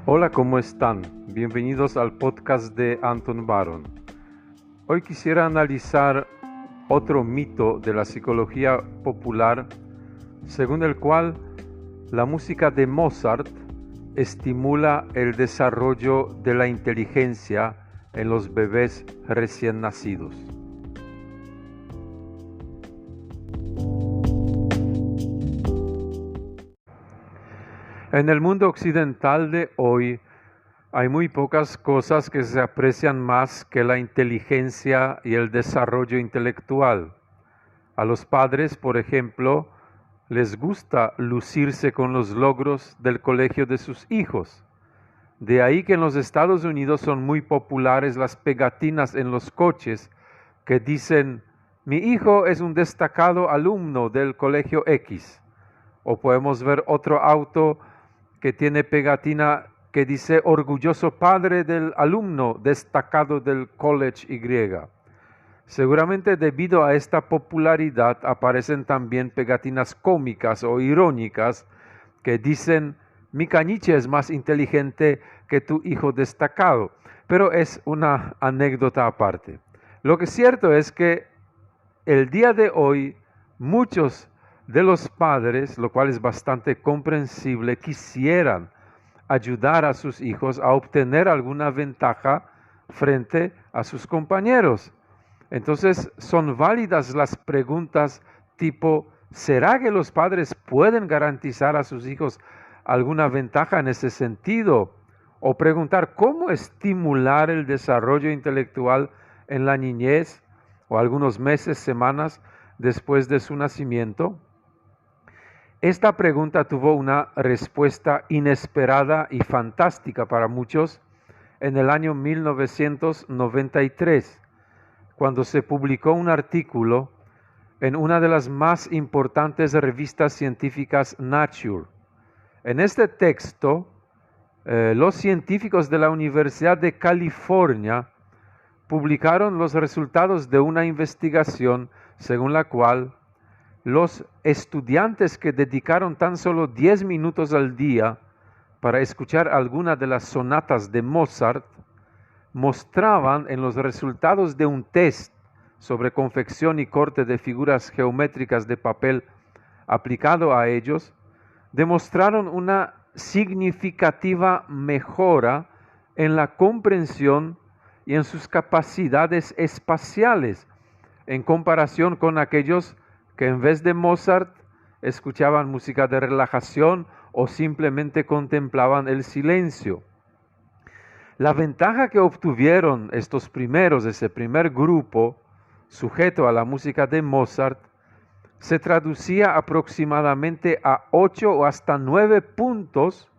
Hola, ¿cómo están? Bienvenidos al podcast de Anton Baron. Hoy quisiera analizar otro mito de la psicología popular, según el cual la música de Mozart estimula el desarrollo de la inteligencia en los bebés recién nacidos. En el mundo occidental de hoy hay muy pocas cosas que se aprecian más que la inteligencia y el desarrollo intelectual. A los padres, por ejemplo, les gusta lucirse con los logros del colegio de sus hijos. De ahí que en los Estados Unidos son muy populares las pegatinas en los coches que dicen: mi hijo es un destacado alumno del colegio X. O podemos ver otro auto que tiene pegatina que dice: orgulloso padre del alumno destacado del college Y. Seguramente debido a esta popularidad aparecen también pegatinas cómicas o irónicas que dicen: mi caniche es más inteligente que tu hijo destacado. Pero es una anécdota aparte. Lo que es cierto es que el día de hoy muchos de los padres, lo cual es bastante comprensible, quisieran ayudar a sus hijos a obtener alguna ventaja frente a sus compañeros. Entonces son válidas las preguntas tipo: ¿será que los padres pueden garantizar a sus hijos alguna ventaja en ese sentido? O preguntar: ¿cómo estimular el desarrollo intelectual en la niñez o algunos meses, semanas después de su nacimiento? Esta pregunta tuvo una respuesta inesperada y fantástica para muchos en el año 1993, cuando se publicó un artículo en una de las más importantes revistas científicas, Nature. En este texto, los científicos de la Universidad de California publicaron los resultados de una investigación según la cual los estudiantes que dedicaron tan solo 10 minutos al día para escuchar alguna de las sonatas de Mozart mostraban en los resultados de un test sobre confección y corte de figuras geométricas de papel aplicado a ellos, demostraron una significativa mejora en la comprensión y en sus capacidades espaciales en comparación con aquellos que en vez de Mozart escuchaban música de relajación o simplemente contemplaban el silencio. La ventaja que obtuvieron estos primeros, ese primer grupo sujeto a la música de Mozart, se traducía aproximadamente a 8 o hasta 9 puntos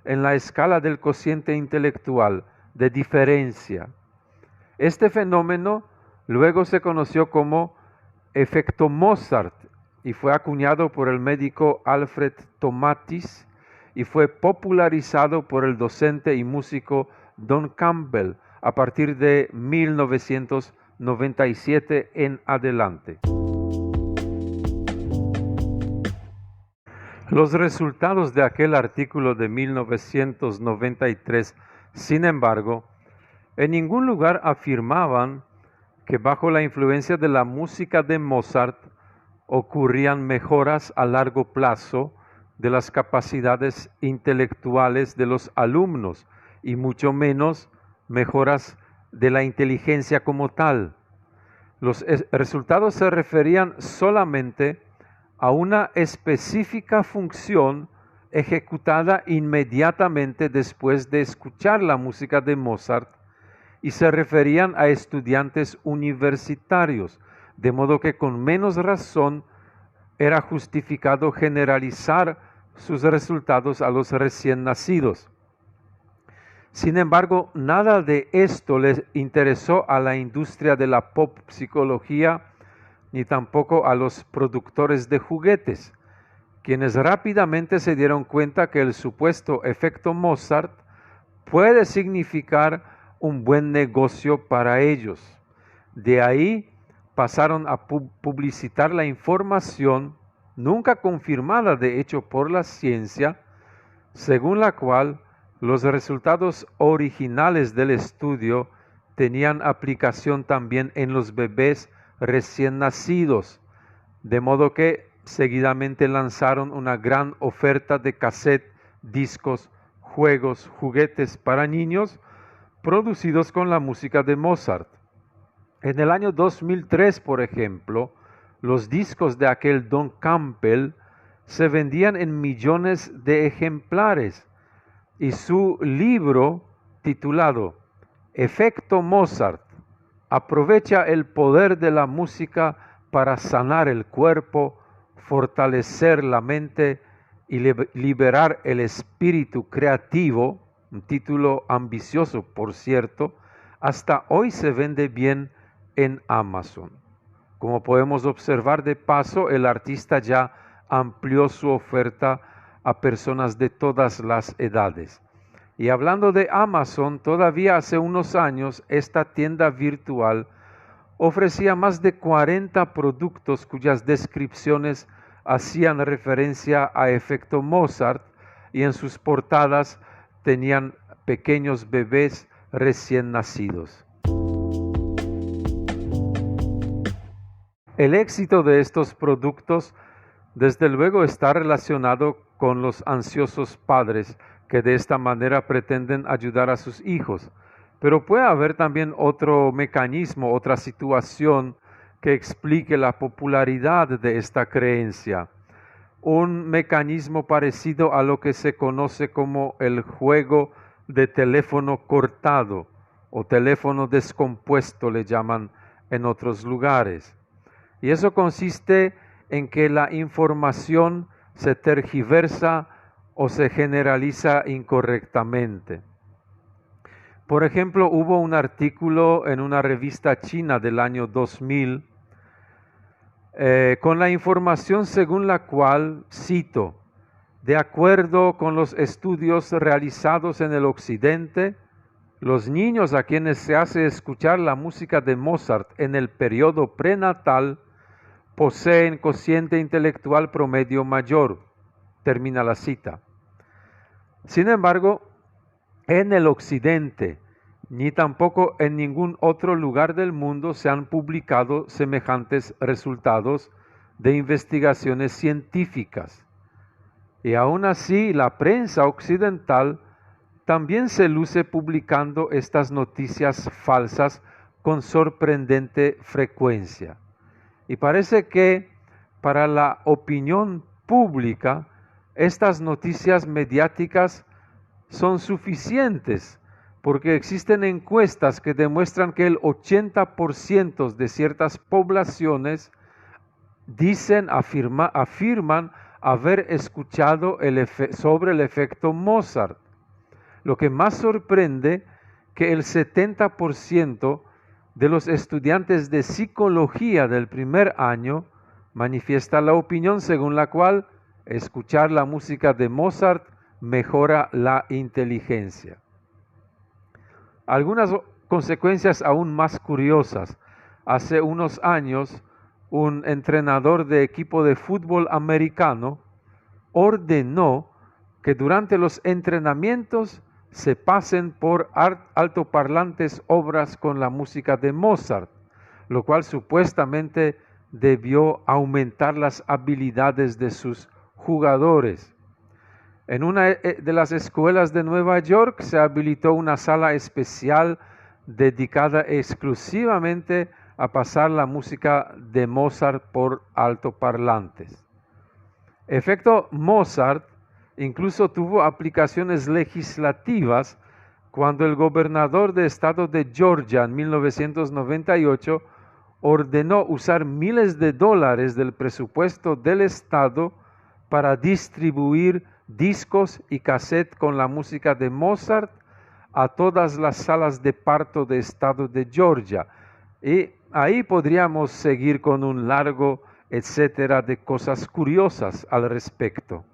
en la escala del cociente intelectual de diferencia. Este fenómeno luego se conoció como efecto Mozart y fue acuñado por el médico Alfred Tomatis y fue popularizado por el docente y músico Don Campbell a partir de 1997 en adelante. Los resultados de aquel artículo de 1993, sin embargo, en ningún lugar afirmaban que bajo la influencia de la música de Mozart ocurrían mejoras a largo plazo de las capacidades intelectuales de los alumnos y mucho menos mejoras de la inteligencia como tal. Los resultados se referían solamente a una específica función ejecutada inmediatamente después de escuchar la música de Mozart y se referían a estudiantes universitarios, de modo que con menos razón era justificado generalizar sus resultados a los recién nacidos. Sin embargo, nada de esto les interesó a la industria de la pop psicología ni tampoco a los productores de juguetes, quienes rápidamente se dieron cuenta que el supuesto efecto Mozart puede significar un buen negocio para ellos. De ahí pasaron a publicitar la información, nunca confirmada de hecho por la ciencia, según la cual Los resultados originales del estudio tenían aplicación también en los bebés recién nacidos, de modo que seguidamente lanzaron una gran oferta de cassette, discos, juegos, juguetes para niños producidos con la música de Mozart. En el año 2003, por ejemplo, los discos de aquel Don Campbell se vendían en millones de ejemplares y su libro titulado Efecto Mozart aprovecha el poder de la música para sanar el cuerpo, fortalecer la mente y liberar el espíritu creativo, un título ambicioso por cierto, hasta hoy se vende bien en Amazon. Como podemos observar de paso, el artista ya amplió su oferta a personas de todas las edades. Y hablando de Amazon, todavía hace unos años esta tienda virtual ofrecía más de 40 productos cuyas descripciones hacían referencia a efecto Mozart y en sus portadas tenían pequeños bebés recién nacidos. El éxito de estos productos desde luego está relacionado con los ansiosos padres que de esta manera pretenden ayudar a sus hijos. Pero puede haber también otro mecanismo, otra situación que explique la popularidad de esta creencia. Un mecanismo parecido a lo que se conoce como el juego de teléfono cortado o teléfono descompuesto le llaman en otros lugares. Y eso consiste en que la información se tergiversa o se generaliza incorrectamente. Por ejemplo, hubo un artículo en una revista china del año 2000 con la información según la cual, cito, de acuerdo con los estudios realizados en el occidente, los niños a quienes se hace escuchar la música de Mozart en el periodo prenatal poseen cociente intelectual promedio mayor. Termina la cita. Sin embargo, en el occidente, ni tampoco en ningún otro lugar del mundo se han publicado semejantes resultados de investigaciones científicas. Y aún así, la prensa occidental también se luce publicando estas noticias falsas con sorprendente frecuencia. Y parece que para la opinión pública, estas noticias mediáticas son suficientes, porque existen encuestas que demuestran que el 80% de ciertas poblaciones afirman haber escuchado sobre el efecto Mozart. Lo que más sorprende que el 70% de los estudiantes de psicología del primer año manifiesta la opinión según la cual escuchar la música de Mozart mejora la inteligencia. Algunas consecuencias aún más curiosas. Hace unos años, un entrenador de equipo de fútbol americano ordenó que durante los entrenamientos se pasen por altoparlantes obras con la música de Mozart, lo cual supuestamente debió aumentar las habilidades de sus jugadores. En una de las escuelas de Nueva York se habilitó una sala especial dedicada exclusivamente a pasar la música de Mozart por altoparlantes. Efecto Mozart incluso tuvo aplicaciones legislativas cuando el gobernador del estado de Georgia en 1998 ordenó usar miles de dólares del presupuesto del estado para distribuir discos y cassettes con la música de Mozart a todas las salas de parto del estado de Georgia. Y ahí podríamos seguir con un largo etcétera de cosas curiosas al respecto.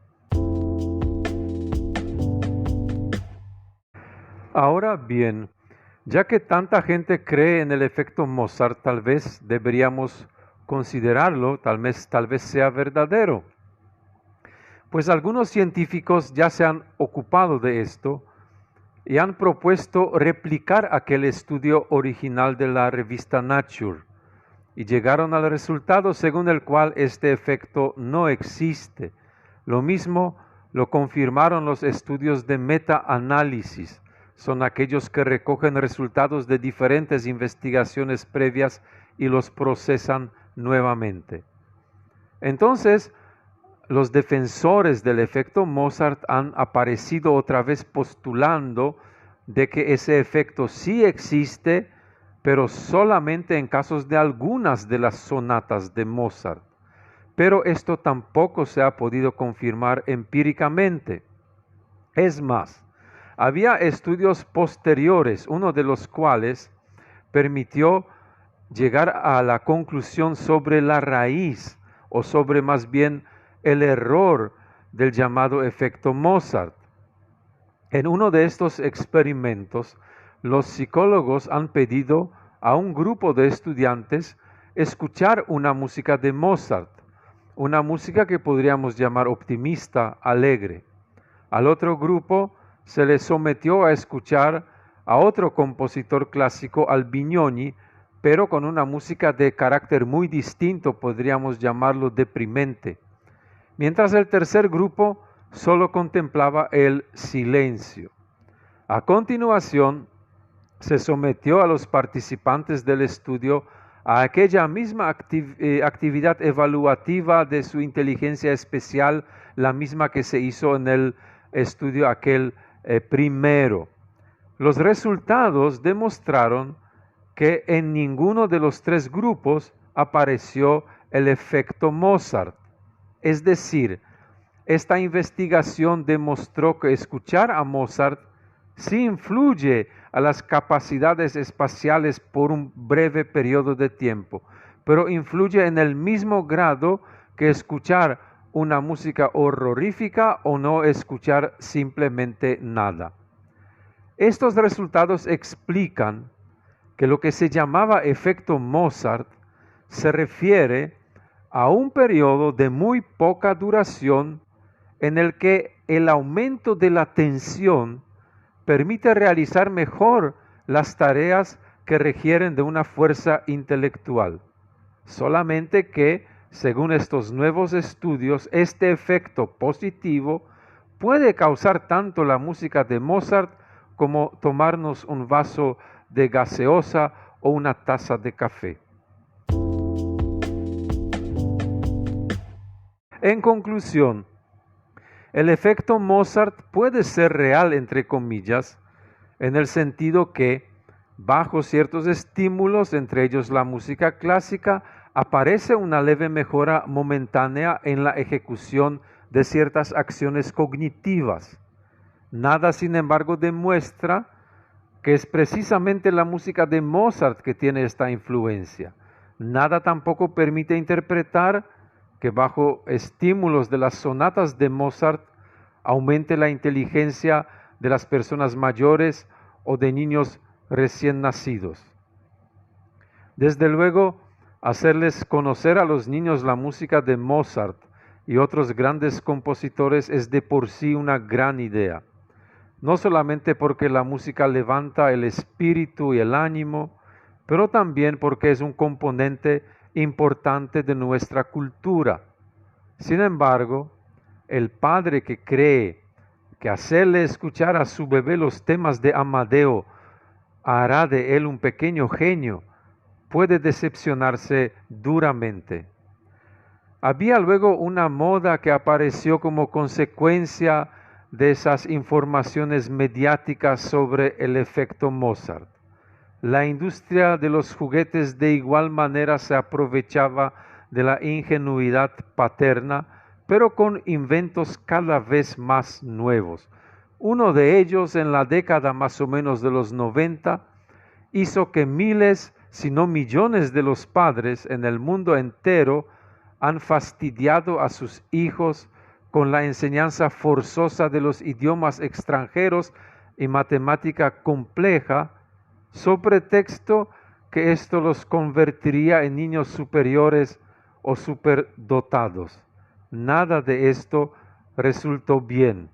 Ahora bien, ya que tanta gente cree en el efecto Mozart, tal vez deberíamos considerarlo, tal vez sea verdadero. Pues algunos científicos ya se han ocupado de esto y han propuesto replicar aquel estudio original de la revista Nature, y llegaron al resultado según el cual este efecto no existe. Lo mismo lo confirmaron los estudios de metaanálisis. Son aquellos que recogen resultados de diferentes investigaciones previas y los procesan nuevamente. Entonces, los defensores del efecto Mozart han aparecido otra vez postulando de que ese efecto sí existe, pero solamente en casos de algunas de las sonatas de Mozart. Pero esto tampoco se ha podido confirmar empíricamente. Es más, había estudios posteriores, uno de los cuales permitió llegar a la conclusión sobre la raíz, o sobre más bien el error del llamado efecto Mozart. En uno de estos experimentos, los psicólogos han pedido a un grupo de estudiantes escuchar una música de Mozart, una música que podríamos llamar optimista, alegre. Al otro grupo se les sometió a escuchar a otro compositor clásico, Albinoni, pero con una música de carácter muy distinto, podríamos llamarlo deprimente. Mientras el tercer grupo solo contemplaba el silencio. A continuación, se sometió a los participantes del estudio a aquella misma actividad evaluativa de su inteligencia especial, la misma que se hizo en el estudio aquel primero. Los resultados demostraron que en ninguno de los tres grupos apareció el efecto Mozart. Es decir, esta investigación demostró que escuchar a Mozart sí influye a las capacidades espaciales por un breve periodo de tiempo, pero influye en el mismo grado que escuchar una música horrorífica o no escuchar simplemente nada. Estos resultados explican que lo que se llamaba efecto Mozart se refiere a un periodo de muy poca duración en el que el aumento de la tensión permite realizar mejor las tareas que requieren de una fuerza intelectual. Solamente que, según estos nuevos estudios, este efecto positivo puede causar tanto la música de Mozart como tomarnos un vaso de gaseosa o una taza de café. En conclusión, el efecto Mozart puede ser real, entre comillas, en el sentido que, bajo ciertos estímulos, entre ellos la música clásica, aparece una leve mejora momentánea en la ejecución de ciertas acciones cognitivas. Nada, sin embargo, demuestra que es precisamente la música de Mozart que tiene esta influencia. Nada tampoco permite interpretar que bajo estímulos de las sonatas de Mozart aumente la inteligencia de las personas mayores o de niños recién nacidos. Desde luego, hacerles conocer a los niños la música de Mozart y otros grandes compositores es de por sí una gran idea. No solamente porque la música levanta el espíritu y el ánimo, pero también porque es un componente importante de nuestra cultura. Sin embargo, el padre que cree que hacerle escuchar a su bebé los temas de Amadeo hará de él un pequeño genio, puede decepcionarse duramente. Había luego una moda que apareció como consecuencia de esas informaciones mediáticas sobre el efecto Mozart. La industria de los juguetes de igual manera se aprovechaba de la ingenuidad paterna, pero con inventos cada vez más nuevos. Uno de ellos, en la década más o menos de los 90, hizo que miles, si no millones de los padres en el mundo entero han fastidiado a sus hijos con la enseñanza forzosa de los idiomas extranjeros y matemática compleja, sobre pretexto que esto los convertiría en niños superiores o superdotados. Nada de esto resultó bien.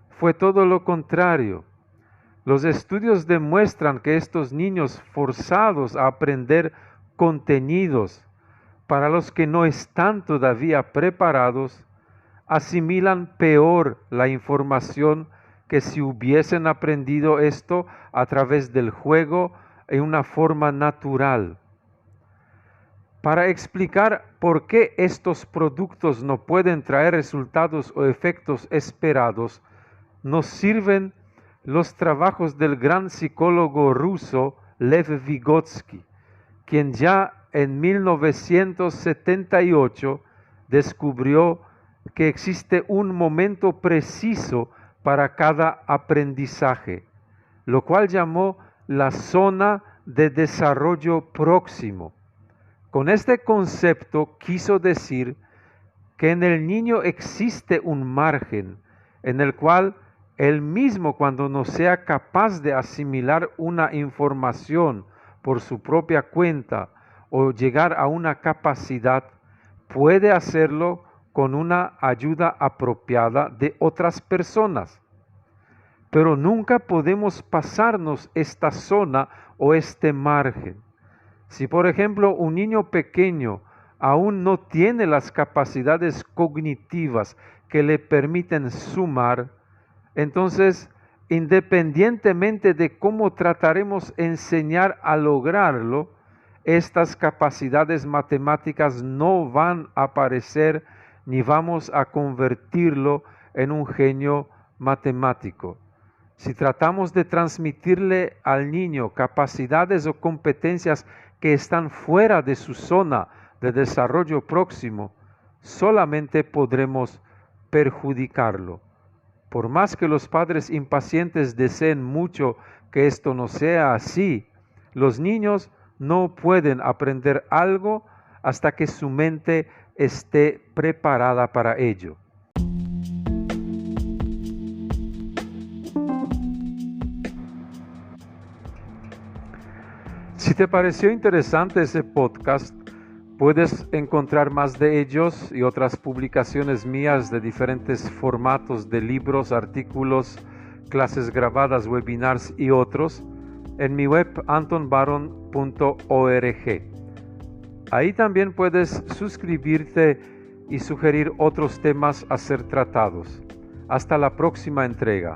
Fue todo lo contrario. Los estudios demuestran que estos niños forzados a aprender contenidos para los que no están todavía preparados, asimilan peor la información que si hubiesen aprendido esto a través del juego en una forma natural. Para explicar por qué estos productos no pueden traer resultados o efectos esperados, nos sirven los trabajos del gran psicólogo ruso Lev Vygotsky, quien ya en 1978 descubrió que existe un momento preciso para cada aprendizaje, lo cual llamó la zona de desarrollo próximo. Con este concepto quiso decir que en el niño existe un margen en el cual él mismo, cuando no sea capaz de asimilar una información por su propia cuenta o llegar a una capacidad, puede hacerlo con una ayuda apropiada de otras personas. Pero nunca podemos pasarnos esta zona o este margen. Si, por ejemplo, un niño pequeño aún no tiene las capacidades cognitivas que le permiten sumar, entonces, independientemente de cómo trataremos enseñar a lograrlo, estas capacidades matemáticas no van a aparecer ni vamos a convertirlo en un genio matemático. Si tratamos de transmitirle al niño capacidades o competencias que están fuera de su zona de desarrollo próximo, solamente podremos perjudicarlo. Por más que los padres impacientes deseen mucho que esto no sea así, los niños no pueden aprender algo hasta que su mente esté preparada para ello. Si te pareció interesante ese podcast, puedes encontrar más de ellos y otras publicaciones mías de diferentes formatos de libros, artículos, clases grabadas, webinars y otros en mi web antonbaron.org. Ahí también puedes suscribirte y sugerir otros temas a ser tratados. Hasta la próxima entrega.